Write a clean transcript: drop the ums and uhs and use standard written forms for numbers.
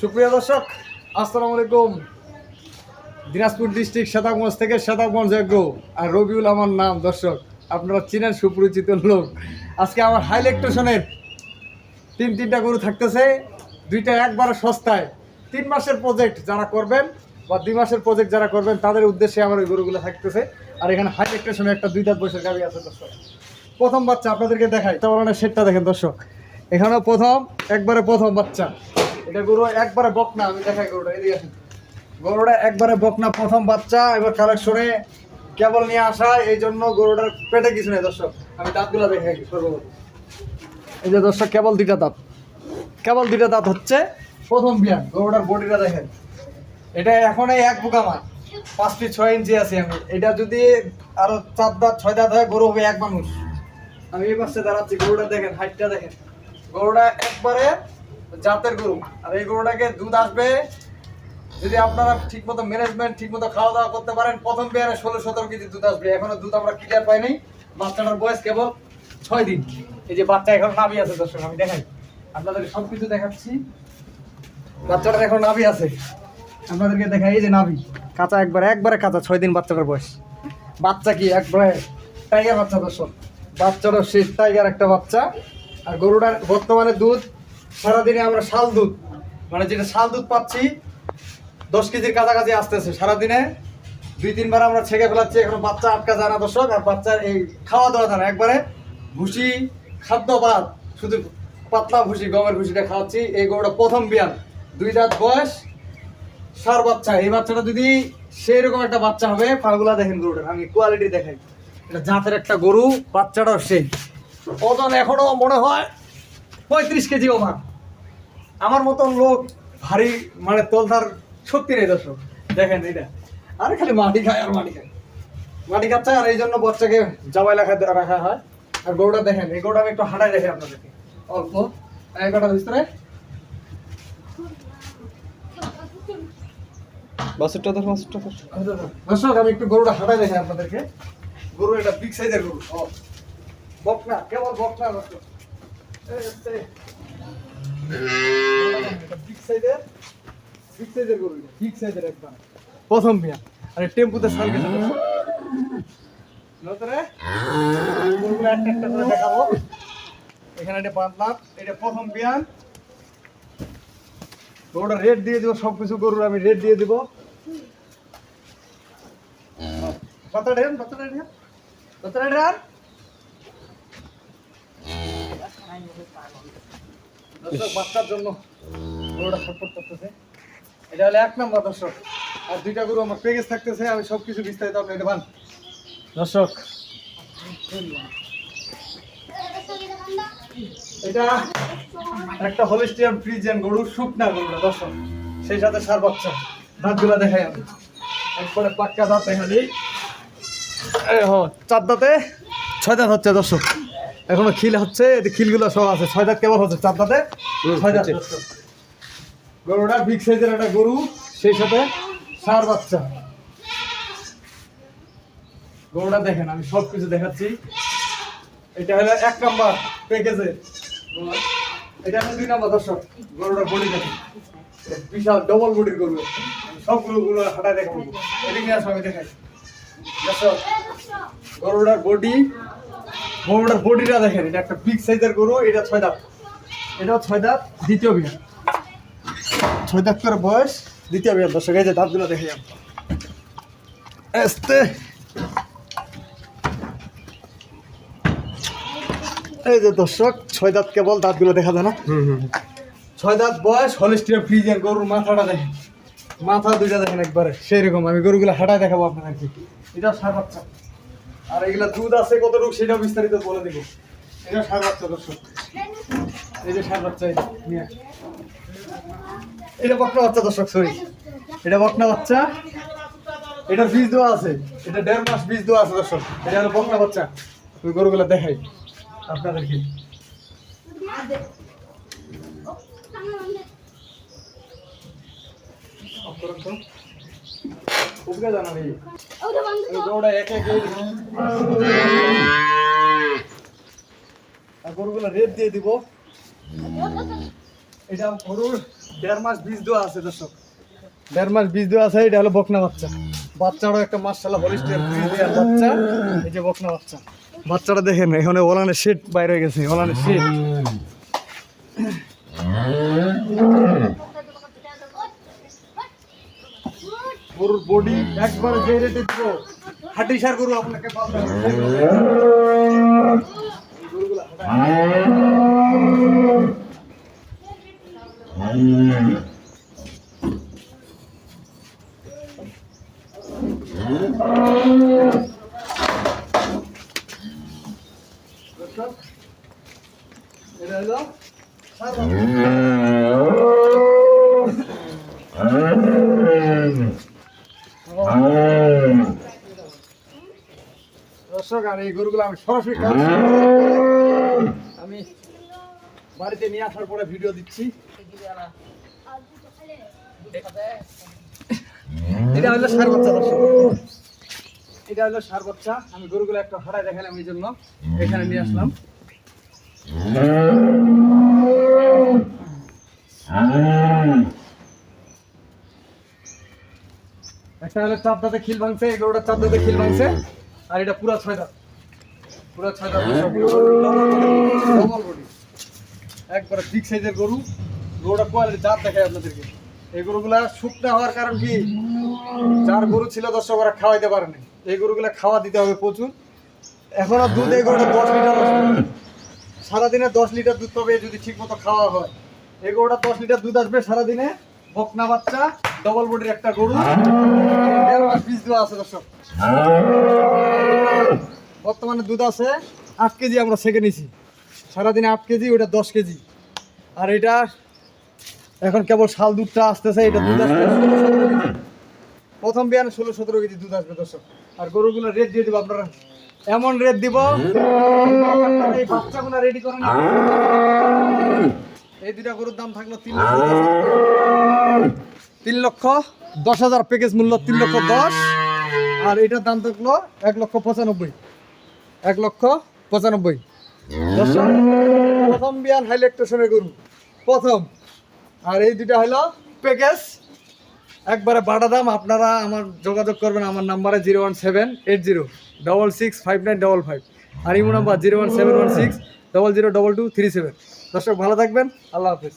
সুপ্রিয় দর্শক, আসসালামু আলাইকুম। দিনাজপুর ডিস্ট্রিক্ট শেতাবগঞ্জ থেকে শেতাবগঞ্জ এগ্রো, আর রবিউল আমার নাম। দর্শক আপনারা চিনেন, সুপরিচিত লোক। আজকে আমার হাই ইলেকট্রিশনের তিনটা গরু থাকতেছে, দুইটা একবারে সস্তায়। 3 মাসের প্রজেক্ট যারা করবেন বা 2 মাসের প্রজেক্ট যারা করবেন তাদের উদ্দেশ্যে আমার ওই গরুগুলো থাকতেছে। আর এখানে হাই ইলেকট্রিশনের একটা 2 দাঁত বয়সের গাভী আছে দর্শক। প্রথম বাচ্চা আপনাদেরকে দেখাই, তাহলে সেটটা দেখেন দর্শক। এখানেও প্রথম বাচ্চা। এটা গরু একবারে বকনা, আমি দেখাই গরুটা, এদিকে আসেন। গরুটা একবারে বকনা, প্রথম বাচ্চা। এবার কালেকশনে কেবল নিয়ে আসা, এই জন্য গরুটার পেটে কিছু নেই দর্শক। আমি দাঁতগুলো দেখাই সর্বপ্রথম। এই যে দর্শক, কেবল দুইটা দাঁত হচ্ছে। প্রথম বিয়ান গরুটার বডিটা দেখেন। এটা এখন এই এক বুকা মাছ, 5 ফিট 6 ইঞ্চি আছে। আমি এটা যদি আরো 4 দাঁত 6 দাঁত হয়, গরু হবে এক মানুষ। আমি এই পাশে দাঁড়াচ্ছি, গরুটা দেখেন, হাইটটা দেখেন। গরুটা একবারে জাতের গরু। আর এই গরুটাকে দুধ আসবে যদি আপনারা ঠিক মতো ম্যানেজমেন্ট, ঠিক মতো খাওয়া দাওয়া করতে পারেন। প্রথম বিয়ানে 16-17 কেজি দুধ আসবে। এখনো দুধ আমরা ক্লিয়ার পাই নাই। বাচ্চাটার বয়স কেবল 6 দিন। এই যে বাচ্চা এখন নাভি আছে দর্শক, আমি দেখাই আপনাদের সবকিছু দেখাচ্ছি। বাচ্চাটার এখন নাভি আছে, আপনাদেরকে দেখাই। এই যে নাভি কাঁচা, একবারে কাঁচা, 6 দিন বাচ্চাটার বয়স। বাচ্চা কি একবারে টাইগার বাচ্চা দর্শক। বাচ্চাটা শেষ টাইগার একটা বাচ্চা। আর গরুটার বর্তমানে দুধ সারাদিনে আমরা শাল দুধ, মানে যেটা শাল দুধ পাচ্ছি 10 কেজির কাছাকাছি আসতেছে সারাদিনে। 2-3 বার আমরা ছেঁকে ফেলাচ্ছি, এখন বাচ্চা আটকা যায় না দর্শক। আর বাচ্চার এই খাওয়া দাওয়া যায় না, একবারে ভুসি খাদ্য বাদ, শুধু পাতলা ভুসি, গমের ভুসিটা খাওয়াচ্ছি। এই গরুটা প্রথম বিয়ান, 2 দাঁত বয়স, সার বাচ্চা। এই বাচ্চাটা যদি সেই রকম একটা বাচ্চা হবে, পাগুলা দেখেন গরুটার, আমি কোয়ালিটি দেখাই। এটা জাতের একটা গরু, বাচ্চাটাও সেই। ওজন এখনো মনে হয় 35 কেজি ওভার। আমার মতন লোক ভারী, মানে তোলধার শক্তি নেই দর্শক। দেখেন এটা, আর খালি মাটি খাচ্ছে। আর এই জন্য বাচ্চাকে জামাই রাখা হয়। আর গরুটা দেখেন, এই গরুটা আমি একটু হাঁটাই দেখে আপনাদেরকে অল্প। একটা ভিতরে দর্শক, আমি একটু গরুটা হাঁটাই দেখে আপনাদেরকে। গরু এটা বিগ সাইজের গরু, বকনা, কেবল বকনা দর্শক। প্রথম বিয়ান। আর টেম্পুতে সাল গেছে একটা করে দেখাবো। এখানে এটা বাঁধলাম, এটা প্রথম বিয়ান। গরুটা রেট দিয়ে দিব, সবকিছু গরুর আমি রেট দিয়ে দিব। বাচ্চার জন্য গরুটা সাপোর্ট করতেছে। এটা হলো 1 নম্বর দর্শক। আর 2টা গরু আমার প্যাকেজ থাকতেছে, আমি সবকিছু বিস্তারিত আপনি দেবেন দর্শক। এটা একটা হলিস্টিয়ান ফ্রিজিয়ান গরু, শুকনা গরুটা দর্শক, সেই সাথে সার বাচ্চা। দাঁতগুলা দেখাই আমি, একবারে পাক্কা দাঁত দেখালি। 4 দাঁতে 6 দাঁত হচ্ছে দর্শক। এখনো খিল হচ্ছে, খিলগুলো সব আছে। 6 দাঁত কেবল হচ্ছে, 4 দাঁতে 6 দাঁত। গরুটা বিগ সাইজের একটা গরু, সেই সাথে সার বাচ্চা। গরুটা দেখেন, আমি সবকিছু দেখাচ্ছি। এটা হলো 1 নাম্বার প্যাকেজে। এটা হলো 2 নাম্বার দর্শক। গরুটার বডি দেখেন, বিশাল ডবল বডির গরু। সবগুলো হাঁটায় দেখাবো, এদিকে আসো আমি দেখাই দর্শক। গরুটার বডিটা দেখেন, এটা একটা বিগ সাইজের গরু। এটা 6 দাঁত, এটাও 6 দাঁত, দ্বিতীয় বিয়ান। 6 দাঁত করে বয়স, দ্বিতীয় বিয়ান দর্শক। এই যে দাঁতগুলো দেখে যান, এই যে দর্শক 6 দাঁত কেবল, দাঁতগুলো দেখা যায় না। 6 দাঁত বয়স, হলিস্টিয়ান ফ্রিজিয়ান। গরুর মাথাটা দেখেন, মাথা 2টা দেখেন একবারে সেই রকম। আমি গরুগুলো হাঁটায় দেখাবো আপনাদেরকে। এটা সার বাচ্চা। আর এগুলা দুধ আছে কতটুকু সেটাও বিস্তারিত বলে দেবো। এটা সার বাচ্চা দর্শক, এই যে সার বাচ্চা। এটা বকনা বাচ্চা দর্শক, সরি, এটা বকনা বাচ্চা। এটা বীজ দেওয়া আছে, এটা 1.5 মাস বীজ দেওয়া আছে দর্শক। এটা হলো বকনা বাচ্চা। ওই গরুগুলো দেখাই আপনাদেরকে। গরুগুলো রেট দিয়ে দিব। এটা গরুর 1.5 মাস বীজ দেওয়া আছে দর্শক, 1.5 মাস বীজ দেওয়া আছে। এটা হলো বকনা বাচ্চা, বাচ্চারও একটা মাশাআল্লাহ হলিস্টিয়ান ফ্রিজিয়ান বাচ্চা। এই যে বকনা বাচ্চা, বাচ্চাটা দেখেন এখানে ওলানের শেড বাইরে হয়ে গেছে, ওলানের শেড। গরুর বডি একবারে যে রেটে দিব, হাড্ডি সার গরু আপনাকে পাবেন। গরুগুলা এটা হলো দর্শক। আর এই গরুগুলো আমি সরাসরি আমি বাড়িতে নিয়ে আসার পরে ভিডিও দিচ্ছি। এটা হলো ষাঁড় বাচ্চা দর্শক, এটা হলো ষাঁড় বাচ্চা। আমি গরুগুলো একটা হারাই দেখালাম, এই জন্য এখানে নিয়ে আসলাম। একটা হলো 4 দাঁতে খিল ভাঙছে, এই গরুটা 4 দাঁতে খিল ভাঙছে। আর এটা পুরা 6 দাঁত, পুরা 6 দাঁত ডবল বডি, একবারে বিগ সাইজের গরু। গরুটা কোয়ালিটি জাত দেখায় আপনাদেরকে। এই গরুগুলা শুকনা হওয়ার কারণ কি, যার গরু ছিল দর্শক ওরা খাওয়াইতে পারেনি, এই গরুগুলা খাওয়া দিতে হবে প্রচুর। এখনো দুধ এই গরুটা 10 লিটার আসবে, সারাদিনে 10 লিটার দুধ পাবে যদি ঠিক মতো খাওয়া হয়। এই গরুটা 10 লিটার দুধ আসবে সারাদিনে। বকনা বাচ্চা, ডবল বডির একটা গরু, 1.5 মাস বীজ দেওয়া আছে দর্শক। বর্তমানে দুধ আছে 8 কেজি, আমরা সেকে নিছি। সারাদিনে 8 কেজি, ওটা 10 কেজি। আর এটা এখন কেবল শাল দুধটা আসতেছে, এটা দুধ আসবে 16-17 কেজি। প্রথম বিয়ানে 16-17 কেজি দুধ আসবে দর্শক। আর গরুগুলো রেট দিয়ে দিব আপনারা, এমন রেট দিব, এই বাচ্চাগুলো রেডি করেন। এই দুটা গরুর দাম থাকলো 3,10,000 প্যাকেজ মূল্য 3,10,000। আর এটার দাম থাকলো 1,95,000, 1,95,000 দর্শক। প্রথম বিয়ান হাইলেকটেশনের গরু প্রথম। আর এই দুটা হলো প্যাকেজ, একবারে বাটা দাম। আপনারা আমার যোগাযোগ করবেন আমার নাম্বারে 01780665955, আর ইমো নাম্বার 01716002237। দর্শক ভালো থাকবেন, আল্লাহ হাফেজ।